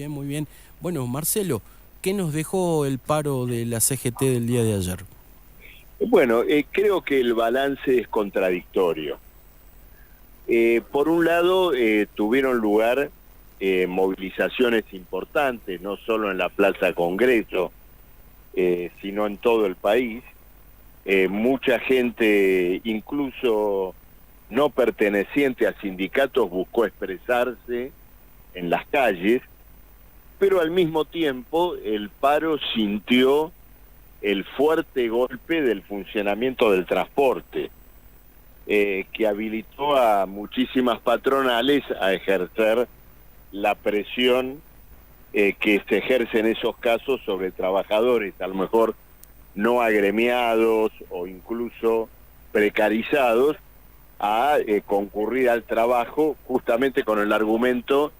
bien, muy bien. Bueno, Marcelo, ¿qué nos dejó el paro de la CGT del día de ayer? Bueno, creo que el balance es contradictorio. Por un lado, tuvieron lugar movilizaciones importantes, no solo en la Plaza Congreso, sino en todo el país. Mucha gente, incluso no perteneciente a sindicatos, buscó expresarse en las calles, pero al mismo tiempo el paro sintió el fuerte golpe del funcionamiento del transporte, que habilitó a muchísimas patronales a ejercer la presión que se ejerce en esos casos sobre trabajadores, a lo mejor no agremiados o incluso precarizados, a concurrir al trabajo justamente con el argumento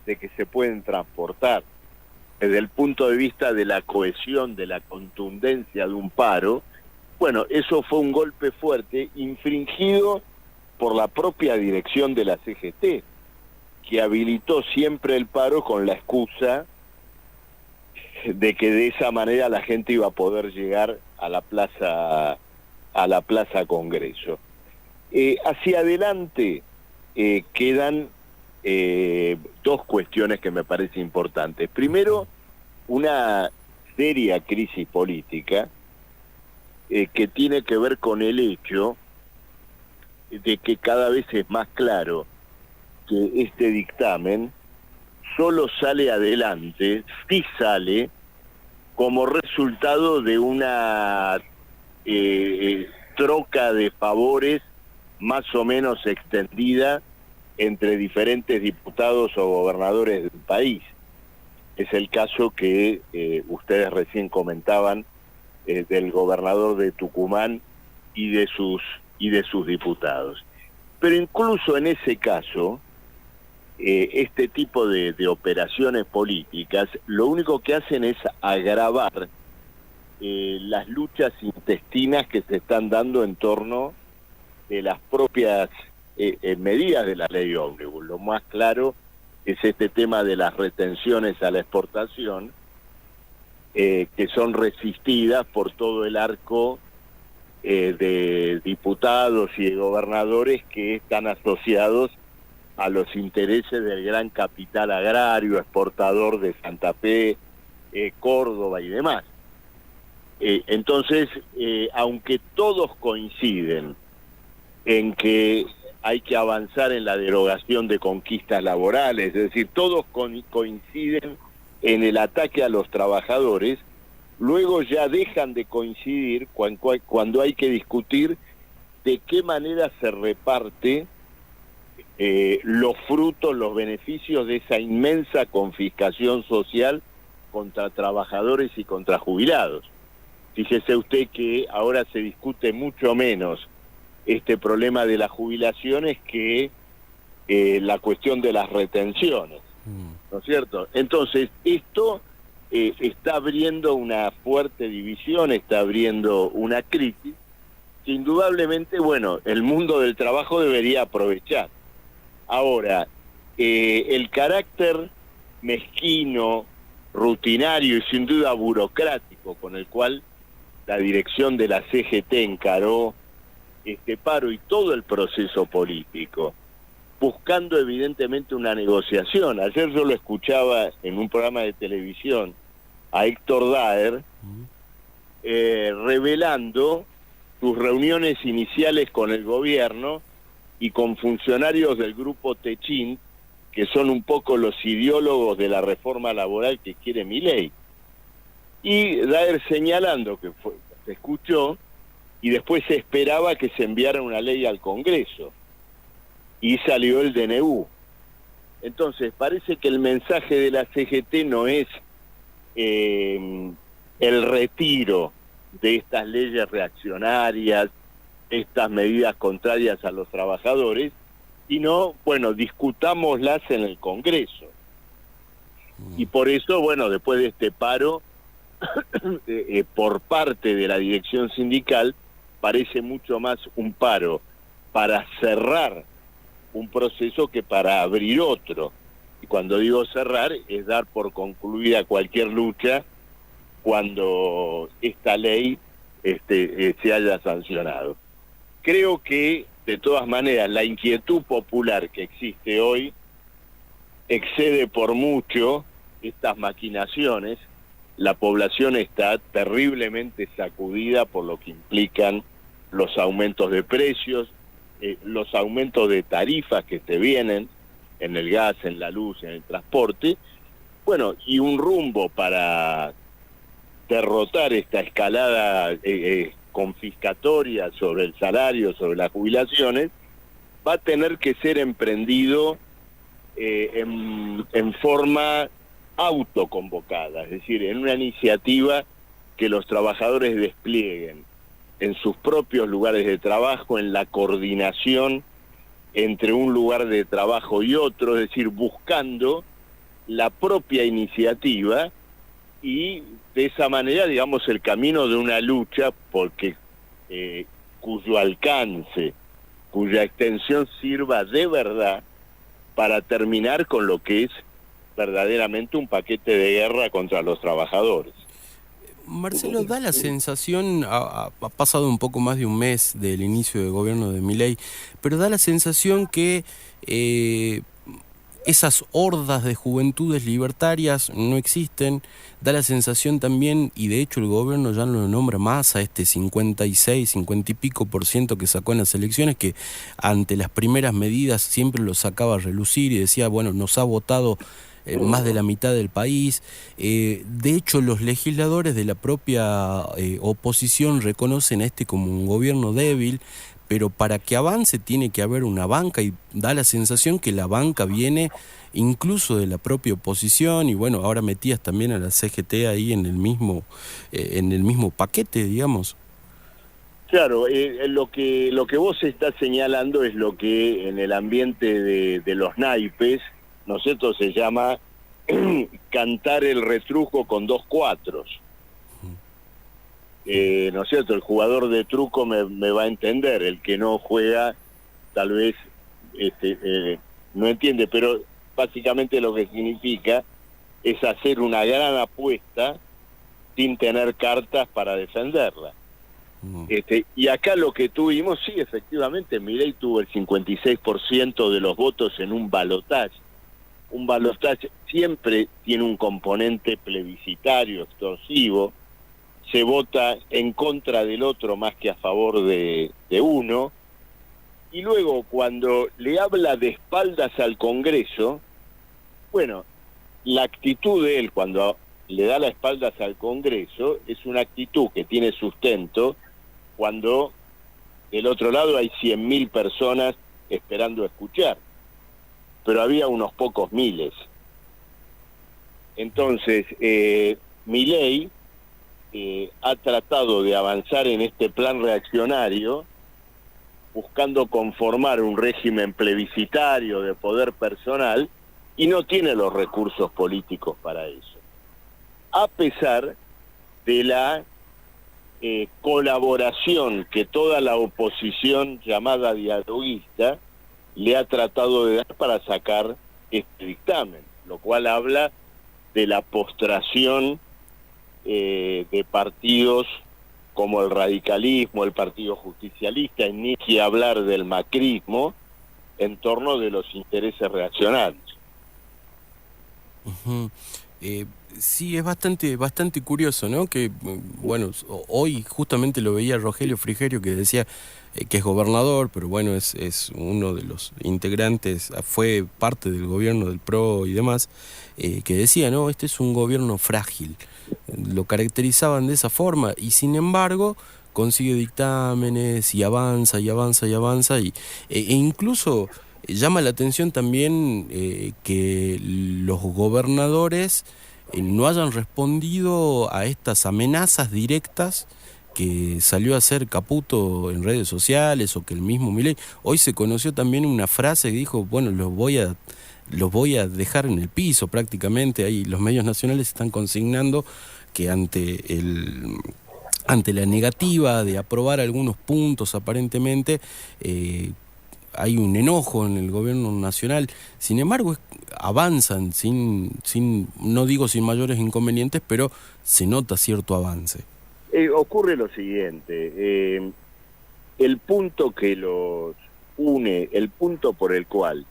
de que se pueden transportar. Desde el punto de vista de la cohesión, de la contundencia de un paro, bueno, eso fue un golpe fuerte, infringido por la propia dirección de la CGT, que habilitó siempre el paro con la excusa de que de esa manera la gente iba a poder llegar a la Plaza Congreso. Hacia adelante quedan dos cuestiones que me parecen importantes. Primero, una seria crisis política que tiene que ver con el hecho de que cada vez es más claro que este dictamen solo sale adelante, sí sale, como resultado de una troca de favores más o menos extendida entre diferentes diputados o gobernadores del país. Es el caso que ustedes recién comentaban del gobernador de Tucumán y de sus diputados. Pero incluso en ese caso, este tipo de operaciones políticas lo único que hacen es agravar las luchas intestinas que se están dando en torno de las propias medidas de la ley ómnibus. Lo más claro es este tema de las retenciones a la exportación, que son resistidas por todo el arco de diputados y de gobernadores que están asociados a los intereses del gran capital agrario, exportador de Santa Fe, Córdoba y demás. Entonces, aunque todos coinciden en que hay que avanzar en la derogación de conquistas laborales, es decir, todos coinciden en el ataque a los trabajadores, luego ya dejan de coincidir cuando hay que discutir de qué manera se reparte los frutos, los beneficios de esa inmensa confiscación social contra trabajadores y contra jubilados. Fíjese usted que ahora se discute mucho menos este problema de las jubilaciones que la cuestión de las retenciones, ¿no es cierto? Entonces, esto está abriendo una fuerte división, está abriendo una crisis que indudablemente, bueno, el mundo del trabajo debería aprovechar. Ahora, el carácter mezquino, rutinario y sin duda burocrático con el cual la dirección de la CGT encaró este paro y todo el proceso político, buscando evidentemente una negociación. Ayer yo lo escuchaba en un programa de televisión a Héctor Daer revelando sus reuniones iniciales con el gobierno y con funcionarios del grupo Techín, que son un poco los ideólogos de la reforma laboral que quiere Milei. Y Daer señalando que se escuchó y después se esperaba que se enviara una ley al Congreso y salió el DNU. Entonces parece que el mensaje de la CGT no es el retiro de estas leyes reaccionarias, estas medidas contrarias a los trabajadores, sino, bueno, discutámoslas en el Congreso. Y por eso, bueno, después de este paro, por parte de la dirección sindical, parece mucho más un paro para cerrar un proceso que para abrir otro. Y cuando digo cerrar, es dar por concluida cualquier lucha cuando esta ley se haya sancionado. Creo que, de todas maneras, la inquietud popular que existe hoy excede por mucho estas maquinaciones. La población está terriblemente sacudida por lo que implican los aumentos de precios, los aumentos de tarifas que se vienen en el gas, en la luz, en el transporte. Bueno, y un rumbo para derrotar esta escalada confiscatoria sobre el salario, sobre las jubilaciones, va a tener que ser emprendido en forma autoconvocada, es decir, en una iniciativa que los trabajadores desplieguen en sus propios lugares de trabajo, en la coordinación entre un lugar de trabajo y otro, es decir, buscando la propia iniciativa y de esa manera, digamos, el camino de una lucha porque cuyo alcance, cuya extensión sirva de verdad para terminar con lo que es verdaderamente un paquete de guerra contra los trabajadores. Marcelo, da la sensación, ha pasado un poco más de un mes del inicio del gobierno de Milei, pero da la sensación que esas hordas de juventudes libertarias no existen. Da la sensación también, y de hecho el gobierno ya no lo nombra más, a este 56, 50 y pico % que sacó en las elecciones, que ante las primeras medidas siempre lo sacaba a relucir y decía, bueno, nos ha votado más de la mitad del país. De hecho, los legisladores de la propia oposición reconocen a este como un gobierno débil, pero para que avance tiene que haber una banca, y da la sensación que la banca viene incluso de la propia oposición, y bueno, ahora metías también a la CGT ahí en el mismo paquete, digamos. Claro, lo que vos estás señalando es lo que en el ambiente de los naipes, ¿no es cierto?, se llama cantar el retruco con 2 cuatros. ¿No es cierto? El jugador de truco me va a entender, el que no juega tal vez no entiende, pero básicamente lo que significa es hacer una gran apuesta sin tener cartas para defenderla. Y acá lo que tuvimos, sí, efectivamente, Milei tuvo el 56% de los votos en un balotaje. Un balotaje siempre tiene un componente plebiscitario, extorsivo, se vota en contra del otro más que a favor de uno, y luego cuando le habla de espaldas al Congreso, bueno, la actitud de él cuando le da las espaldas al Congreso es una actitud que tiene sustento cuando del otro lado hay 100.000 personas esperando escuchar, pero había unos pocos miles. Entonces, Milei ha tratado de avanzar en este plan reaccionario, buscando conformar un régimen plebiscitario de poder personal, y no tiene los recursos políticos para eso. A pesar de la colaboración que toda la oposición llamada dialoguista le ha tratado de dar para sacar este dictamen, lo cual habla de la postración de partidos como el radicalismo, el Partido Justicialista, y ni que hablar del macrismo, en torno de los intereses reaccionarios. Uh-huh. Sí, es bastante curioso, ¿no? Que, bueno, hoy justamente lo veía Rogelio Frigerio, que decía que es gobernador, pero bueno, es uno de los integrantes, fue parte del gobierno del PRO y demás, que decía, no, este es un gobierno frágil. Lo caracterizaban de esa forma, y sin embargo consigue dictámenes y avanza, e incluso llama la atención también que los gobernadores no hayan respondido a estas amenazas directas que salió a hacer Caputo en redes sociales, o que el mismo Milei. Hoy se conoció también una frase que dijo, bueno, los voy a dejar en el piso prácticamente. Ahí los medios nacionales están consignando que ante la negativa de aprobar algunos puntos aparentemente, hay un enojo en el gobierno nacional. Sin embargo, avanzan no digo sin mayores inconvenientes, pero se nota cierto avance. Ocurre lo siguiente, el punto que los une, el punto por el cual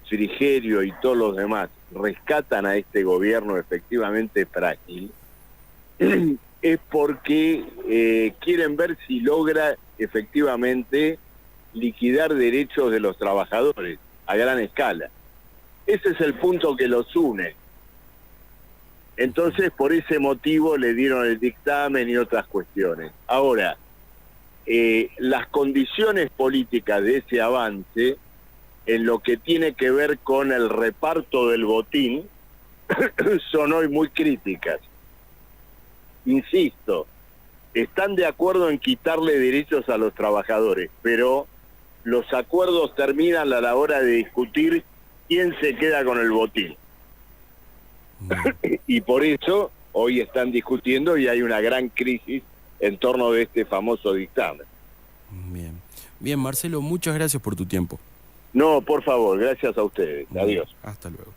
Frigerio y todos los demás rescatan a este gobierno efectivamente frágil, es porque quieren ver si logra efectivamente liquidar derechos de los trabajadores a gran escala. Ese es el punto que los une. Entonces, por ese motivo le dieron el dictamen y otras cuestiones. Ahora, las condiciones políticas de ese avance, en lo que tiene que ver con el reparto del botín, son hoy muy críticas. Insisto, están de acuerdo en quitarle derechos a los trabajadores, pero los acuerdos terminan a la hora de discutir quién se queda con el botín. Y por eso hoy están discutiendo y hay una gran crisis en torno de este famoso dictamen. Bien, Marcelo, muchas gracias por tu tiempo. No, por favor, gracias a ustedes. Adiós. Hasta luego.